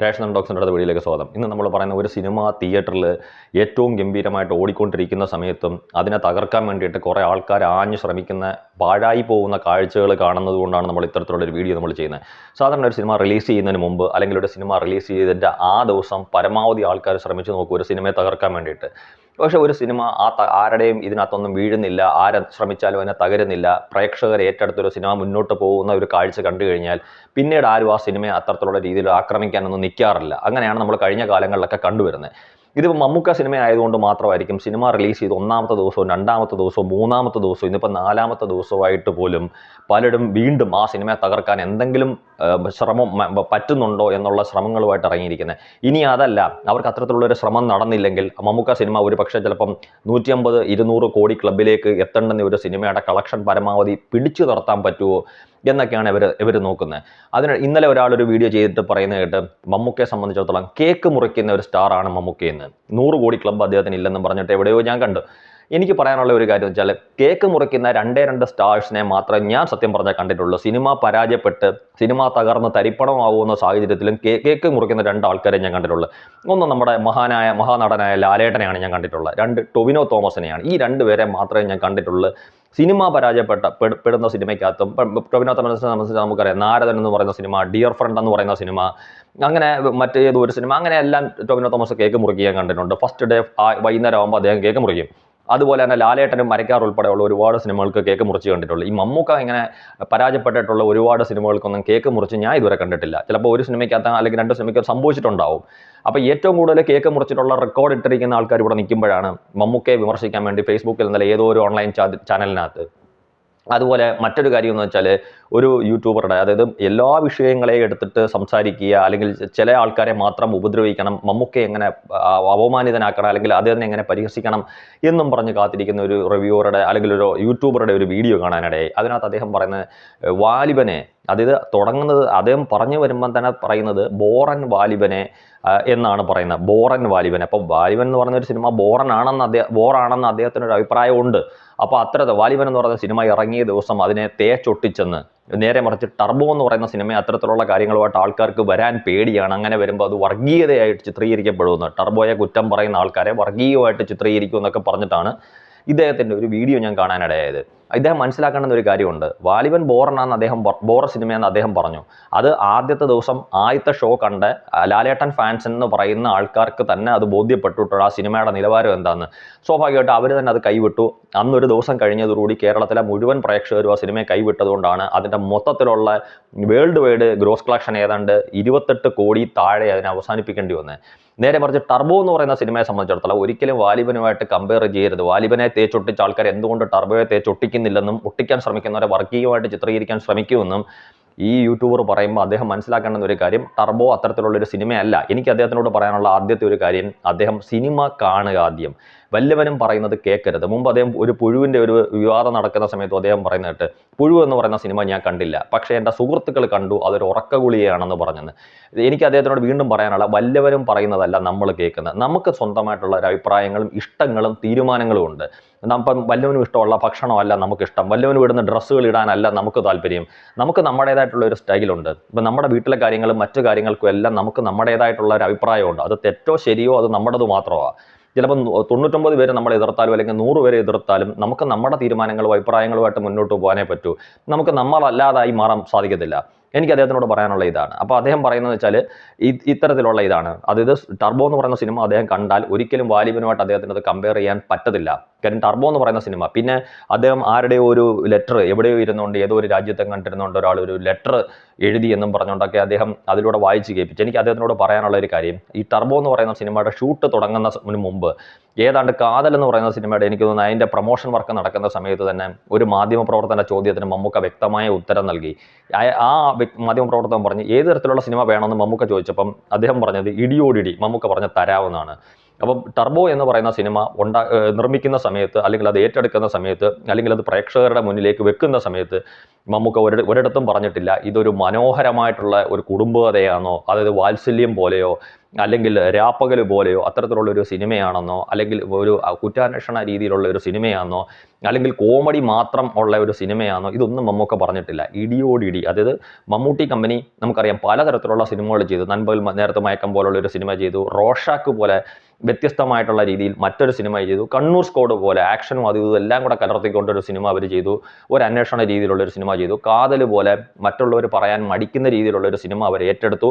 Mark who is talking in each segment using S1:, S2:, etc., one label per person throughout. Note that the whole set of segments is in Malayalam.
S1: റേഷൻ ഡോക്സിൻ്റെ അടുത്ത വീഡിയോയിലേക്ക് സ്വാഗതം. ഇന്ന് നമ്മൾ പറയുന്ന ഒരു സിനിമ തിയേറ്ററിൽ ഏറ്റവും ഗംഭീരമായിട്ട് ഓടിക്കൊണ്ടിരിക്കുന്ന സമയത്തും അതിനെ തകർക്കാൻ വേണ്ടിയിട്ട് കുറേ ആൾക്കാർ ആഞ്ഞ് ശ്രമിക്കുന്ന പാഴായി പോകുന്ന കാഴ്ചകൾ കാണുന്നത് കൊണ്ടാണ് നമ്മൾ ഇത്തരത്തിലുള്ളൊരു വീഡിയോ നമ്മൾ ചെയ്യുന്നത്. സാധാരണ ഒരു സിനിമ റിലീസ് ചെയ്യുന്നതിന് മുമ്പ് അല്ലെങ്കിൽ ഒരു സിനിമ റിലീസ് ചെയ്തതിൻ്റെ ആ ദിവസം പരമാവധി ആൾക്കാർ ശ്രമിച്ച് നോക്കും ഒരു സിനിമയെ തകർക്കാൻ വേണ്ടിയിട്ട്. പക്ഷേ ഒരു സിനിമ ആരുടെയും ഇതിനകത്തൊന്നും വീഴുന്നില്ല, ആരെ ശ്രമിച്ചാലും അതിനെ തകരുന്നില്ല, പ്രേക്ഷകർ ഏറ്റെടുത്തൊരു സിനിമ മുന്നോട്ട് പോകുന്ന ഒരു കാഴ്ച കണ്ടു കഴിഞ്ഞാൽ പിന്നീട് ആരും ആ സിനിമയെ അത്തരത്തിലുള്ള രീതിയിൽ ആക്രമിക്കാനൊന്നും നിൽക്കാറില്ല. അങ്ങനെയാണ് നമ്മൾ കഴിഞ്ഞ കാലങ്ങളിലൊക്കെ കണ്ടുവരുന്നത്. ഇതിപ്പോൾ മമ്മൂക്ക സിനിമ ആയതുകൊണ്ട് മാത്രമായിരിക്കും സിനിമ റിലീസ് ചെയ്ത് ഒന്നാമത്തെ ദിവസവും രണ്ടാമത്തെ ദിവസവും മൂന്നാമത്തെ ദിവസവും ഇന്നിപ്പോൾ നാലാമത്തെ ദിവസമായിട്ട് പോലും പലരും വീണ്ടും ആ സിനിമയെ തകർക്കാൻ എന്തെങ്കിലും ശ്രമം പറ്റുന്നുണ്ടോ എന്നുള്ള ശ്രമങ്ങളുമായിട്ട് ഇറങ്ങിയിരിക്കുന്നത്. ഇനി അതല്ല, അവർക്ക് അത്തരത്തിലുള്ളൊരു ശ്രമം നടന്നില്ലെങ്കിൽ മമ്മൂക്ക സിനിമ ഒരു പക്ഷേ ചിലപ്പം 150-200 കോടി ക്ലബിലേക്ക് എത്തേണ്ടുന്ന ഒരു സിനിമയുടെ കളക്ഷൻ പരമാവധി പിടിച്ചു നിർത്താൻ പറ്റുമോ എന്നൊക്കെയാണ് ഇവർ നോക്കുന്നത്. ഇന്നലെ ഒരാളൊരു വീഡിയോ ചെയ്തിട്ട് പറയുന്നത് കേട്ട് മമ്മൂക്കയെ സംബന്ധിച്ചിടത്തോളം കേക്ക് മുറിക്കുന്ന ഒരു സ്റ്റാറാണ് മമ്മൂക്കയെന്ന്. 100 കോടി ക്ലബ്ബ് അദ്ദേഹത്തിന് ഇല്ലെന്നും പറഞ്ഞിട്ട് എവിടെയോ ഞാൻ കണ്ടു. എനിക്ക് പറയാനുള്ള ഒരു കാര്യം വെച്ചാൽ കേക്ക് മുറിക്കുന്ന 2 സ്റ്റാർസിനെ മാത്രമേ ഞാൻ സത്യം പറഞ്ഞാൽ കണ്ടിട്ടുള്ളൂ. സിനിമ പരാജയപ്പെട്ട് സിനിമ തകർന്ന് തരിപ്പണമാകുന്ന സാഹചര്യത്തിലും കേക്ക് മുറിക്കുന്ന 2 ആൾക്കാരെ ഞാൻ കണ്ടിട്ടുള്ളൂ. ഒന്ന് നമ്മുടെ മഹാനടനായ ലാലേട്ടനെയാണ് ഞാൻ കണ്ടിട്ടുള്ളത്, 2 ടൊവിനോ തോമസിനെയാണ്. ഈ 2 പേരെ മാത്രമേ ഞാൻ കണ്ടിട്ടുള്ളൂ. സിനിമ പരാജയപ്പെടുന്ന സിനിമയ്ക്കകത്തും ടൊവിനോ തോമസിനെ സംബന്ധിച്ച് നമുക്കറിയാം, നാരദൻ എന്ന് പറയുന്ന സിനിമ, ഡിയർ ഫ്രണ്ട് എന്ന് പറയുന്ന സിനിമ, അങ്ങനെ മറ്റേതോ ഒരു സിനിമ, അങ്ങനെ എല്ലാം ടൊവിനോ തോമസ് കേക്ക് മുറിക്കാൻ കണ്ടിട്ടുണ്ട്. ഫസ്റ്റ് ഡേ വൈകുന്നേരം ആകുമ്പോൾ അദ്ദേഹം കേക്ക് മുറിക്കും. അതുപോലെ തന്നെ ലാലേട്ടനും മരക്കാർ ഉൾപ്പെടെയുള്ള ഒരുപാട് സിനിമകൾക്ക് കേക്ക് മുറിച്ച് കണ്ടിട്ടുള്ളൂ. ഈ മമ്മൂക്ക ഇങ്ങനെ പരാജയപ്പെട്ടിട്ടുള്ള ഒരുപാട് സിനിമകൾക്കൊന്നും കേക്ക് മുറിച്ച് ഞാൻ ഇതുവരെ കണ്ടിട്ടില്ല. ചിലപ്പോൾ ഒരു സിനിമയ്ക്കകത്ത് അല്ലെങ്കിൽ 2 സിനിമയ്ക്ക് സംഭവിച്ചിട്ടുണ്ടാവും. അപ്പോൾ ഏറ്റവും കൂടുതൽ കേക്ക് മുറിച്ചിട്ടുള്ള റെക്കോർഡ് ഇട്ടിരിക്കുന്ന ആൾക്കാർ ഇവിടെ നിൽക്കുമ്പോഴാണ് മമ്മൂക്കയെ വിമർശിക്കാൻ വേണ്ടി ഫേസ്ബുക്കിൽ ഇന്നലെ ഏതോ ഒരു ഓൺലൈൻ ചാനലിനകത്ത്. അതുപോലെ മറ്റൊരു കാര്യം എന്ന് വെച്ചാൽ ഒരു യൂട്യൂബറുടെ, അതായത് എല്ലാ വിഷയങ്ങളെയും എടുത്തിട്ട് സംസാരിക്കുക, അല്ലെങ്കിൽ ചില ആൾക്കാരെ മാത്രം ഉപദ്രവിക്കണം, മമ്മൂക്കയെ എങ്ങനെ അപമാനിതനാക്കണം, അല്ലെങ്കിൽ അദ്ദേഹത്തിനെ എങ്ങനെ പരിഹസിക്കണം എന്നും പറഞ്ഞ് കാത്തിരിക്കുന്ന ഒരു റിവ്യൂവറുടെ അല്ലെങ്കിൽ ഒരു യൂട്യൂബറുടെ ഒരു വീഡിയോ കാണാനിടയായി. അതിനകത്ത് അദ്ദേഹം പറയുന്നത് വാലിബനെ, അതായത് തുടങ്ങുന്നത് അദ്ദേഹം പറഞ്ഞു വരുമ്പം തന്നെ പറയുന്നത് ബോറൻ വാലിബനെ എന്നാണ് പറയുന്നത്. ബോറൻ വാലിബൻ. അപ്പോൾ വാലിബൻ എന്ന് പറഞ്ഞൊരു സിനിമ ബോറാണെന്ന് അദ്ദേഹത്തിനൊരു അഭിപ്രായമുണ്ട്. അപ്പോൾ വാലിബൻ എന്ന് പറയുന്ന സിനിമ ഇറങ്ങിയ ദിവസം അതിനെ തേച്ചൊട്ടിച്ചെന്ന്, നേരെ മറിച്ച് ടർബോ എന്ന് പറയുന്ന സിനിമ അത്തരത്തിലുള്ള കാര്യങ്ങളുമായിട്ട് ആൾക്കാർക്ക് വരാൻ പേടിയാണ്. അങ്ങനെ വരുമ്പോൾ അത് വർഗീയതയായിട്ട് ചിത്രീകരിക്കപ്പെടുമെന്ന്, ടർബോയെ കുറ്റം പറയുന്ന ആൾക്കാരെ വർഗീയമായിട്ട് ചിത്രീകരിക്കും എന്നൊക്കെ പറഞ്ഞിട്ടാണ് ഇദ്ദേഹത്തിൻ്റെ ഒരു വീഡിയോ ഞാൻ കാണാനിടയായത്. ഇദ്ദേഹം മനസ്സിലാക്കേണ്ട ഒരു കാര്യമുണ്ട്. വാലിബൻ ബോറ സിനിമയെന്ന് അദ്ദേഹം പറഞ്ഞു. അത് ആദ്യത്തെ ദിവസം ആദ്യത്തെ ഷോ കണ്ട് ലാലേട്ടൻ ഫാൻസ് എന്ന് പറയുന്ന ആൾക്കാർക്ക് തന്നെ അത് ബോധ്യപ്പെട്ടിട്ടുള്ള ആ സിനിമയുടെ നിലവാരം എന്താണെന്ന്. സ്വാഭാവികമായിട്ട് അവർ തന്നെ അത് കൈവിട്ടു. അന്നൊരു ദിവസം കഴിഞ്ഞതോടുകൂടി കേരളത്തിലെ മുഴുവൻ പ്രേക്ഷകരും ആ സിനിമയെ കൈവിട്ടതുകൊണ്ടാണ് അതിൻ്റെ മൊത്തത്തിലുള്ള വേൾഡ് വൈഡ് ഗ്രോസ് കളക്ഷൻ ഏതാണ്ട് 28 കോടി താഴെ അതിനെ അവസാനിപ്പിക്കേണ്ടി വന്നത്. നേരെ മറിച്ച് ടർബോ എന്ന് പറയുന്ന സിനിമയെ സംബന്ധിച്ചിടത്തോളം ഒരിക്കലും വാലിബനുമായിട്ട് കമ്പയർ ചെയ്യരുത്. വാലിബനെ തേച്ചൊട്ടിച്ച ആൾക്കാർ എന്തുകൊണ്ട് ടർബോയെ തേച്ചൊട്ടിക്കുന്നില്ലെന്നും ഒട്ടിക്കാൻ ശ്രമിക്കുന്നവരെ വർഗീയമായിട്ട് ചിത്രീകരിക്കാൻ ശ്രമിക്കുമെന്നും ഈ യൂട്യൂബർ പറയുമ്പോൾ അദ്ദേഹം മനസ്സിലാക്കേണ്ടുന്ന ഒരു കാര്യം, ടർബോ അത്തരത്തിലുള്ളൊരു സിനിമയല്ല. എനിക്ക് അദ്ദേഹത്തിനോട് പറയാനുള്ള ആദ്യത്തെ ഒരു കാര്യം, അദ്ദേഹം സിനിമ കാണുക ആദ്യം, വല്ലവനും പറയുന്നത് കേൾക്കരുത്. മുമ്പ് അദ്ദേഹം ഒരു പുഴുവിൻ്റെ ഒരു വിവാദം നടക്കുന്ന സമയത്ത് അദ്ദേഹം പറയുന്നിട്ട് പുഴു എന്ന് പറയുന്ന സിനിമ ഞാൻ കണ്ടില്ല, പക്ഷേ എൻ്റെ സുഹൃത്തുക്കൾ കണ്ടു, അതൊരു ഉറക്കഗുളികയാണെന്ന് പറഞ്ഞത്. എനിക്ക് അദ്ദേഹത്തിനോട് വീണ്ടും പറയാനുള്ള, വല്ലവരും പറയുന്നതല്ല നമ്മൾ കേൾക്കുന്നത്. നമുക്ക് സ്വന്തമായിട്ടുള്ള ഒരു അഭിപ്രായങ്ങളും ഇഷ്ടങ്ങളും തീരുമാനങ്ങളും ഉണ്ട്. ഇപ്പം വല്ലവനും ഇഷ്ടമുള്ള ഭക്ഷണമല്ല നമുക്കിഷ്ടം, വല്ലവനും ഇടുന്ന ഡ്രസ്സുകൾ ഇടാനല്ല നമുക്ക് താല്പര്യം. നമുക്ക് നമ്മുടേതായിട്ടുള്ള ഒരു സ്റ്റൈലുണ്ട്. ഇപ്പം നമ്മുടെ വീട്ടിലെ കാര്യങ്ങളും മറ്റു കാര്യങ്ങൾക്കും എല്ലാം നമുക്ക് നമ്മുടേതായിട്ടുള്ള ഒരു അഭിപ്രായമുണ്ട്. അത് തെറ്റോ ശരിയോ അത് നമ്മുടേത് മാത്രമാണ്. ചിലപ്പോൾ 99 പേര് നമ്മളെ എതിർത്താലും അല്ലെങ്കിൽ 100 പേരെ എതിർത്താലും നമുക്ക് നമ്മുടെ തീരുമാനങ്ങളും അഭിപ്രായങ്ങളുമായിട്ട് മുന്നോട്ട് പോകാനേ പറ്റൂ. നമുക്ക് നമ്മളല്ലാതായി മാറാൻ സാധിക്കത്തില്ല. എനിക്ക് അദ്ദേഹത്തിനോട് പറയാനുള്ള ഇതാണ്. അപ്പോൾ അദ്ദേഹം പറയുന്നത് വെച്ചാൽ ഇത്തരത്തിലുള്ള ഇതാണ്. അതായത് ടർബോ എന്ന് പറയുന്ന സിനിമ അദ്ദേഹം കണ്ടാൽ ഒരിക്കലും വാലിബനുമായിട്ട് അദ്ദേഹത്തിന് അത് കമ്പയർ ചെയ്യാൻ പറ്റത്തില്ല. കാര്യം ടർബോ എന്ന് പറയുന്ന സിനിമ, പിന്നെ അദ്ദേഹം ആരുടെയോ ഒരു ലെറ്റർ എവിടെയോ ഇരുന്നുകൊണ്ട് ഏതോ ഒരു രാജ്യത്തെ കണ്ടിരുന്നുകൊണ്ട് ഒരാൾ ഒരു ലെറ്റർ എഴുതി എന്നും പറഞ്ഞുകൊണ്ടൊക്കെ അദ്ദേഹം അതിലൂടെ വായിച്ച് കേൾപ്പിച്ചു. എനിക്ക് അദ്ദേഹത്തിനോട് പറയാനുള്ള ഒരു കാര്യം, ഈ ടർബോ എന്ന് പറയുന്ന സിനിമയുടെ ഷൂട്ട് തുടങ്ങുന്നതിന് മുമ്പ് ഏതാണ്ട് കാതൽ എന്ന് പറയുന്ന സിനിമയുടെ, എനിക്ക് തോന്നുന്നു അതിൻ്റെ പ്രൊമോഷൻ വർക്ക് നടക്കുന്ന സമയത്ത് തന്നെ ഒരു മാധ്യമപ്രവർത്തന ചോദ്യത്തിന് മമ്മൂക്ക വ്യക്തമായ ഉത്തരം നൽകി. ആ മാധ്യമപ്രവർത്തകൻ പറഞ്ഞ് ഏത് തരത്തിലുള്ള സിനിമ വേണമെന്ന് മമ്മൂക്ക ചോദിച്ചപ്പം അദ്ദേഹം പറഞ്ഞത് ഇടിയോടിടി മമ്മൂക്ക പറഞ്ഞ് തരാവുന്നതാണ്. അപ്പം ടർബോ എന്ന് പറയുന്ന സിനിമ നിർമ്മിക്കുന്ന സമയത്ത്, അല്ലെങ്കിൽ അത് ഏറ്റെടുക്കുന്ന സമയത്ത്, അല്ലെങ്കിൽ അത് പ്രേക്ഷകരുടെ മുന്നിലേക്ക് വെക്കുന്ന സമയത്ത് മമ്മൂക്ക ഒരിടത്തും പറഞ്ഞിട്ടില്ല ഇതൊരു മനോഹരമായിട്ടുള്ള ഒരു കുടുംബകഥയാണോ, അതായത് വാത്സല്യം പോലെയോ അല്ലെങ്കിൽ രാപ്പകൽ പോലെയോ അത്തരത്തിലുള്ള ഒരു സിനിമയാണെന്നോ, അല്ലെങ്കിൽ ഒരു കുറ്റാന്വേഷണ രീതിയിലുള്ള ഒരു സിനിമയാണെന്നോ, അല്ലെങ്കിൽ കോമഡി മാത്രം ഉള്ള ഒരു സിനിമയാണെന്നോ, ഇതൊന്നും മമ്മൂക്ക പറഞ്ഞിട്ടില്ല. ഇടിയോടിടി, അതായത് മമ്മൂട്ടി കമ്പനി നമുക്കറിയാം പലതരത്തിലുള്ള സിനിമകൾ ചെയ്തു. നൻപകൽ നേരത്തെ മയക്കം പോലുള്ള ഒരു സിനിമ ചെയ്തു, റോഷാക്ക് പോലെ വ്യത്യസ്തമായിട്ടുള്ള രീതിയിൽ മറ്റൊരു സിനിമ ചെയ്തു, കണ്ണൂർ സ്ക്വാഡ് പോലെ ആക്ഷനും അതും ഇതും എല്ലാം കൂടെ കലർത്തിക്കൊണ്ടൊരു സിനിമ അവർ ചെയ്തു, ഒരു അന്വേഷണ രീതിയിലുള്ള ഒരു സിനിമ ചെയ്തു, കാതൽ പോലെ മറ്റുള്ളവർ പറയാൻ മടിക്കുന്ന രീതിയിലുള്ള ഒരു സിനിമ അവർ ഏറ്റെടുത്തു,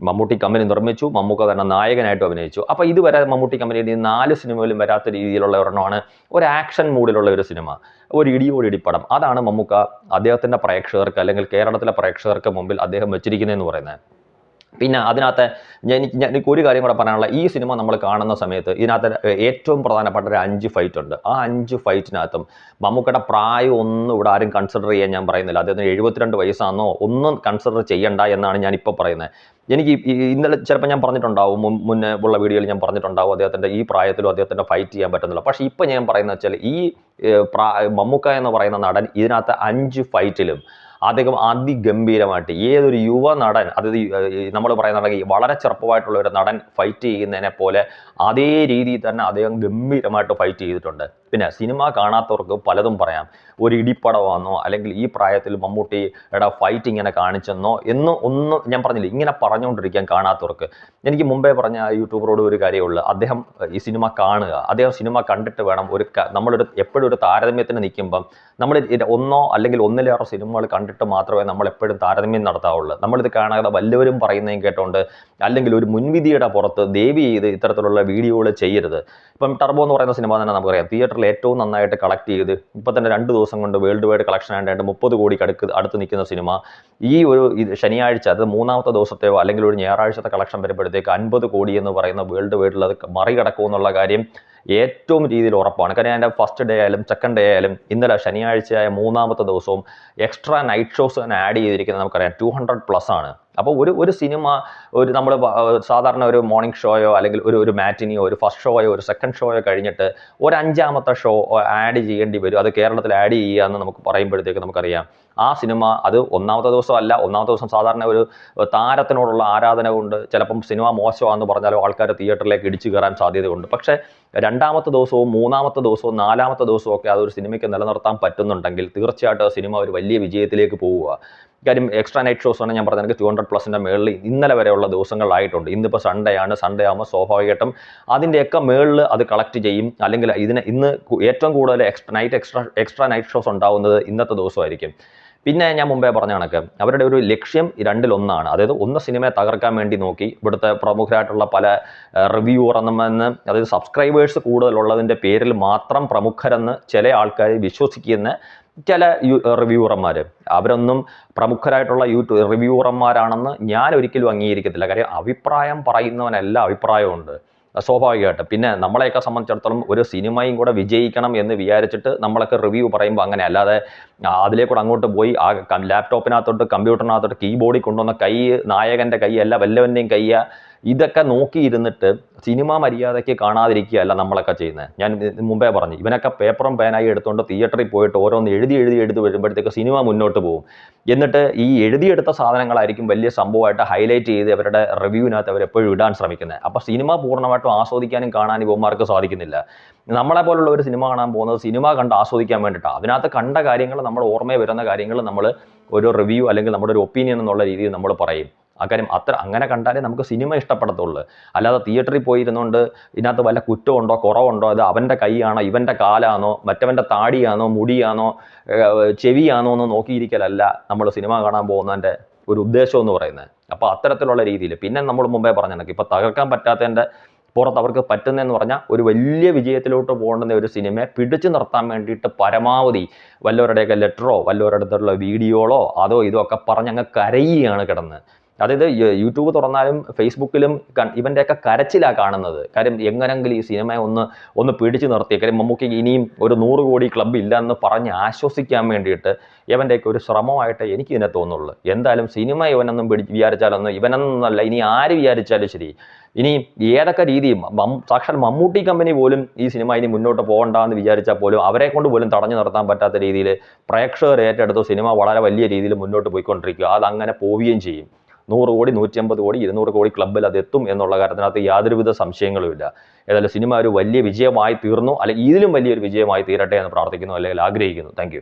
S1: മമ്മൂട്ടി കമ്പനി നിർമ്മിച്ചു, മമ്മൂക്ക തന്നെ നായകനായിട്ട് അഭിനയിച്ചു. അപ്പോൾ ഇതുവരെ മമ്മൂട്ടി കമ്പനിയുടെ 4 സിനിമയിലും വരാത്ത രീതിയിലുള്ള ഒരെണ്ണമാണ് ഒരു ആക്ഷൻ മൂഡിലുള്ള ഒരു സിനിമ, ഒരു ഇടിയോടിടി പടം. അതാണ് മമ്മൂക്ക അദ്ദേഹത്തിൻ്റെ പ്രേക്ഷകർക്ക് അല്ലെങ്കിൽ കേരളത്തിലെ പ്രേക്ഷകർക്ക് മുമ്പിൽ അദ്ദേഹം വെച്ചിരിക്കുന്നതെന്ന് പറയുന്നത്. പിന്നെ അതിനകത്ത് എനിക്ക് ഒരു കാര്യം കൂടെ പറയാനുള്ള, ഈ സിനിമ നമ്മൾ കാണുന്ന സമയത്ത് ഇതിനകത്ത് ഏറ്റവും പ്രധാനപ്പെട്ട ഒരു 5 ഫൈറ്റ് ഉണ്ട്. ആ 5 ഫൈറ്റിനകത്തും മമ്മൂക്കയുടെ പ്രായം ഒന്നും ഇവിടെ ആരും കൺസിഡർ ചെയ്യാൻ ഞാൻ പറയുന്നില്ല. അദ്ദേഹത്തിന് 72 വയസ്സാണെന്നോ ഒന്നും കൺസിഡർ ചെയ്യണ്ട എന്നാണ് ഞാൻ ഇപ്പോൾ പറയുന്നത്. എനിക്ക് ഇന്നലെ ചിലപ്പോൾ ഞാൻ പറഞ്ഞിട്ടുണ്ടാവും, മുന്നേ ഉള്ള വീഡിയോയിൽ ഞാൻ പറഞ്ഞിട്ടുണ്ടാവും അദ്ദേഹത്തിൻ്റെ ഈ പ്രായത്തിലും അദ്ദേഹത്തിൻ്റെ ഫൈറ്റ് ചെയ്യാൻ പറ്റുന്നില്ല. പക്ഷേ ഇപ്പോൾ ഞാൻ പറയുന്നത് വെച്ചാൽ ഈ മമ്മൂക്ക എന്ന് പറയുന്ന നടൻ ഇതിനകത്ത് 5 ഫൈറ്റിലും അദ്ദേഹം അതിഗംഭീരമായിട്ട് ഏതൊരു യുവ നടൻ, അതായത് നമ്മൾ പറയുന്നുണ്ടെങ്കിൽ വളരെ ചെറുപ്പമായിട്ടുള്ള ഒരു നടൻ ഫൈറ്റ് ചെയ്യുന്നതിനെ പോലെ അതേ രീതിയിൽ തന്നെ അദ്ദേഹം ഗംഭീരമായിട്ട് ഫൈറ്റ് ചെയ്തിട്ടുണ്ട്. പിന്നെ സിനിമ കാണാത്തവർക്ക് പലതും പറയാം, ഒരു ഇടിപ്പടമാണെന്നോ അല്ലെങ്കിൽ ഈ പ്രായത്തിൽ മമ്മൂട്ടിയുടെ ഫൈറ്റ് ഇങ്ങനെ കാണിച്ചെന്നോ ഒന്നും ഞാൻ പറഞ്ഞില്ല. ഇങ്ങനെ പറഞ്ഞുകൊണ്ടിരിക്കാൻ കാണാത്തവർക്ക്, എനിക്ക് മുമ്പേ പറഞ്ഞ യൂട്യൂബറോട് ഒരു കാര്യമുള്ളൂ, അദ്ദേഹം ഈ സിനിമ കാണുക, അദ്ദേഹം സിനിമ കണ്ടിട്ട് വേണം നമ്മളൊരു എപ്പോഴും ഒരു താരതമ്യത്തിന് നിൽക്കുമ്പം നമ്മൾ ഒന്നോ അല്ലെങ്കിൽ ഒന്നിലേറെ സിനിമകൾ കണ്ടിട്ട് മാത്രമേ നമ്മൾ എപ്പോഴും താരതമ്യം നടത്താവുള്ളൂ. നമ്മളിത് കാണാതെ വല്ലവരും പറയുന്നതും കേട്ടോണ്ട് അല്ലെങ്കിൽ ഒരു മുൻവിധിയുടെ പുറത്ത് ദയവ് ചെയ്ത് ഇത്തരത്തിലുള്ള വീഡിയോകൾ ചെയ്യരുത്. ഇപ്പം ടർബോ എന്ന് പറയുന്ന സിനിമ തന്നെ നമുക്കറിയാം, തിയേറ്ററിൽ ഏറ്റവും നന്നായിട്ട് കളക്ട് ചെയ്ത് ഇപ്പോൾ തന്നെ 2 ദിവസം കൊണ്ട് വേൾഡ് വൈഡ് കളക്ഷൻ ആയിട്ട് 30 കോടിക്ക് അടുത്ത് നിൽക്കുന്ന സിനിമ ഈ ഒരു ശനിയാഴ്ച, അത് 3ാമത്തെ ദിവസത്തെയോ അല്ലെങ്കിൽ ഒരു ഞായറാഴ്ചത്തെ കളക്ഷൻ വരുമ്പോഴത്തേക്ക് 50 കോടി എന്ന് പറയുന്ന വേൾഡ് വൈഡിൽ അത് മറികടക്കുമെന്നുള്ള കാര്യം ഏറ്റവും രീതിയിൽ ഉറപ്പാണ്. കാരണം അതിൻ്റെ ഫസ്റ്റ് ഡേ ആയാലും സെക്കൻഡ് ഡേ ആയാലും ഇന്നലെ ശനിയാഴ്ചയായ 3ാമത്തെ ദിവസവും എക്സ്ട്രാ നൈറ്റ് ഷോസ് തന്നെ ആഡ് ചെയ്തിരിക്കുന്നത് നമുക്കറിയാം 200+ ആണ്. അപ്പോൾ ഒരു സിനിമ നമ്മൾ സാധാരണ ഒരു മോർണിംഗ് ഷോയോ അല്ലെങ്കിൽ ഒരു മാറ്റിനിയോ ഒരു ഫസ്റ്റ് ഷോയോ ഒരു സെക്കൻഡ് ഷോയോ കഴിഞ്ഞിട്ട് ഒരു 5ാമത്തെ ഷോ ആഡ് ചെയ്യേണ്ടി വരും. അത് കേരളത്തിൽ ആഡ് ചെയ്യുക എന്ന് നമുക്ക് പറയുമ്പോഴത്തേക്ക് നമുക്കറിയാം ആ സിനിമ അത് 1ാമത്തെ ദിവസം അല്ല. 1ാമത്തെ ദിവസം സാധാരണ ഒരു താരത്തിനോടുള്ള ആരാധന കൊണ്ട് ചിലപ്പം സിനിമ മോശമാണെന്ന് പറഞ്ഞാലോ ആൾക്കാർ തിയേറ്ററിലേക്ക് ഇടിച്ചു കയറാൻ സാധ്യതയുണ്ട്. പക്ഷേ 2ാമത്തെ ദിവസവും 3ാമത്തെ ദിവസവും 4ാമത്തെ ദിവസവും ഒക്കെ അതൊരു സിനിമയ്ക്ക് നിലനിർത്താൻ പറ്റുന്നുണ്ടെങ്കിൽ തീർച്ചയായിട്ടും ആ സിനിമ ഒരു വലിയ വിജയത്തിലേക്ക് പോവുക. കാര്യം എക്സ്ട്രാ നൈറ്റ് ഷോസ് ആണ് ഞാൻ പറഞ്ഞത് 200+ൻ്റെ മേളിൽ ഇന്നലെ വരെയുള്ള ദിവസങ്ങളായിട്ടുണ്ട്. ഇന്നിപ്പോൾ സൺഡേ ആണ്. സൺഡേ ആകുമ്പോൾ സ്വാഭാവികമായിട്ടും അതിൻ്റെയൊക്കെ മേളിൽ അത് കളക്ട് ചെയ്യും. അല്ലെങ്കിൽ ഇന്ന് ഏറ്റവും കൂടുതൽ എക്സ്ട്രാ നൈറ്റ് ഷോസ് ഉണ്ടാവുന്നത് ഇന്നത്തെ ദിവസമായിരിക്കും. പിന്നെ ഞാൻ മുമ്പേ പറഞ്ഞ കണക്ക് അവരുടെ ഒരു ലക്ഷ്യം 2-1 അതായത് ഒന്ന് സിനിമയെ തകർക്കാൻ വേണ്ടി നോക്കി. ഇവിടുത്തെ പ്രമുഖരായിട്ടുള്ള പല റിവ്യൂവർ എന്നെന്ന്, അതായത് സബ്സ്ക്രൈബേഴ്സ് കൂടുതലുള്ളതിൻ്റെ പേരിൽ മാത്രം പ്രമുഖരെന്ന് ചില ആൾക്കാർ വിശ്വസിക്കുന്ന ചില റിവ്യൂവർമാർ, അവരൊന്നും പ്രമുഖരായിട്ടുള്ള റിവ്യൂവർമാരാണെന്ന് ഞാൻ ഒരിക്കലും അംഗീകരിക്കത്തില്ല. കാര്യം അഭിപ്രായം പറയുന്നവനെല്ലാം അഭിപ്രായമുണ്ട് സ്വാഭാവികമായിട്ട്. പിന്നെ നമ്മളെയൊക്കെ സംബന്ധിച്ചിടത്തോളം ഒരു സിനിമയും കൂടെ വിജയിക്കണം എന്ന് വിചാരിച്ചിട്ട് നമ്മളൊക്കെ റിവ്യൂ പറയുമ്പോൾ അങ്ങനെ അല്ലാതെ അതിലേക്കൂടെ അങ്ങോട്ട് പോയി ആ ലാപ്ടോപ്പിനകത്തോട്ട് കമ്പ്യൂട്ടറിനകത്തോട്ട് കീബോർഡിൽ കൊണ്ടുവന്ന കൈ, നായകൻ്റെ കൈ അല്ല വല്ലവൻ്റെയും കൈയ, ഇതൊക്കെ നോക്കിയിരുന്നിട്ട് സിനിമ മര്യാദയ്ക്ക് കാണാതിരിക്കുകയല്ല നമ്മളൊക്കെ ചെയ്യുന്നത്. ഞാൻ മുമ്പേ പറഞ്ഞു, ഇവനൊക്കെ പേപ്പറും പേനായി എടുത്തുകൊണ്ട് തിയേറ്ററിൽ പോയിട്ട് ഓരോന്ന് എഴുതി വരുമ്പോഴത്തേക്ക് സിനിമ മുന്നോട്ട് പോകും. എന്നിട്ട് ഈ എഴുതിയെടുത്ത സാധനങ്ങളായിരിക്കും വലിയ സംഭവമായിട്ട് ഹൈലൈറ്റ് ചെയ്ത് അവരുടെ റിവ്യൂവിനകത്ത് അവരെപ്പോഴും ഇടാൻ ശ്രമിക്കുന്നത്. അപ്പോൾ സിനിമ പൂർണ്ണമായിട്ടും ആസ്വദിക്കാനും കാണാനും ഇവന്മാർക്ക് സാധിക്കുന്നില്ല. നമ്മളെ പോലുള്ള ഒരു സിനിമ കാണാൻ പോകുന്നത് സിനിമ കണ്ട് ആസ്വദിക്കാൻ വേണ്ടിയിട്ടാണ്. അതിനകത്ത് കണ്ട കാര്യങ്ങൾ, നമ്മൾ ഓർമ്മയിൽ വരുന്ന കാര്യങ്ങൾ നമ്മൾ ഒരു റിവ്യൂ അല്ലെങ്കിൽ നമ്മുടെ ഒരു ഒപ്പീനിയൻ എന്നുള്ള രീതിയിൽ നമ്മൾ പറയും. ആ കാര്യം അങ്ങനെ കണ്ടാലേ നമുക്ക് സിനിമ ഇഷ്ടപ്പെടത്തുള്ളൂ. അല്ലാതെ തിയേറ്ററിൽ പോയിരുന്നുകൊണ്ട് ഇതിനകത്ത് വല്ല കുറ്റമുണ്ടോ കുറവുണ്ടോ, അത് അവൻ്റെ കൈയാണോ ഇവൻ്റെ കാലാണോ മറ്റവൻ്റെ താടിയാണോ മുടിയാണോ ചെവിയാണോ എന്ന് നോക്കിയിരിക്കലല്ല നമ്മൾ സിനിമ കാണാൻ പോകുന്നതിൻ്റെ ഒരു ഉദ്ദേശം എന്ന് പറയുന്നത്. അപ്പോൾ അത്തരത്തിലുള്ള രീതിയിൽ പിന്നെ നമ്മൾ മുമ്പേ പറഞ്ഞ ഇപ്പോൾ തകർക്കാൻ പറ്റാത്തതിൻ്റെ പുറത്ത് അവർക്ക് പറ്റുന്നതെന്ന് പറഞ്ഞാൽ ഒരു വലിയ വിജയത്തിലോട്ട് പോകേണ്ടുന്ന ഒരു സിനിമയെ പിടിച്ചു നിർത്താൻ വേണ്ടിയിട്ട് പരമാവധി വല്ലവരുടെയൊക്കെ ലെറ്ററോ വല്ലവരുടെ അടുത്തുള്ള വീഡിയോകളോ അതോ ഇതോ ഒക്കെ പറഞ്ഞ് അങ്ങ് കരയുകയാണ് കിടന്ന്. അതായത് യൂട്യൂബ് തുറന്നാലും ഫേസ്ബുക്കിലും ഇവൻ്റെയൊക്കെ കരച്ചിലാണ് കാണുന്നത്. കാര്യം എങ്ങനെങ്കിലും ഈ സിനിമയെ ഒന്ന് പിടിച്ചു നിർത്തി, കാര്യം മമ്മൂക്ക് ഇനിയും ഒരു 100 കോടി ക്ലബ്ബ് ഇല്ല എന്ന് പറഞ്ഞ് ആശ്വസിക്കാൻ വേണ്ടിയിട്ട് ഇവൻ്റെയൊക്കെ ഒരു ശ്രമമായിട്ട് എനിക്ക് ഇതിനെ തോന്നുള്ളൂ. എന്തായാലും സിനിമ ഇവനൊന്നും വിചാരിച്ചാലൊന്നും ഇവനൊന്നല്ല, ഇനി ആര് വിചാരിച്ചാലും ശരി, ഇനി ഏതൊക്കെ രീതി സാക്ഷാൽ മമ്മൂട്ടി കമ്പനി പോലും ഈ സിനിമ ഇനി മുന്നോട്ട് പോകണ്ടെന്ന് വിചാരിച്ചാൽ പോലും അവരെ കൊണ്ട് പോലും തടഞ്ഞു നിർത്താൻ പറ്റാത്ത രീതിയിൽ പ്രേക്ഷകർ ഏറ്റെടുത്ത് സിനിമ വളരെ വലിയ രീതിയിൽ മുന്നോട്ട് പോയിക്കൊണ്ടിരിക്കുക. അതങ്ങനെ പോവുകയും ചെയ്യും. 100 കോടി 150 കോടി 200 കോടി ക്ലബ്ബിൽ അത് എത്തും എന്നുള്ള കാര്യത്തിനകത്ത് യാതൊരുവിധ സംശയങ്ങളുമില്ല. ഏതായാലും സിനിമ ഒരു വലിയ വിജയമായി തീർന്നു, അല്ലെങ്കിൽ ഇതിലും വലിയൊരു വിജയമായി തീരട്ടെ എന്ന് പ്രാർത്ഥിക്കുന്നു, അല്ലെങ്കിൽ ആഗ്രഹിക്കുന്നു. താങ്ക്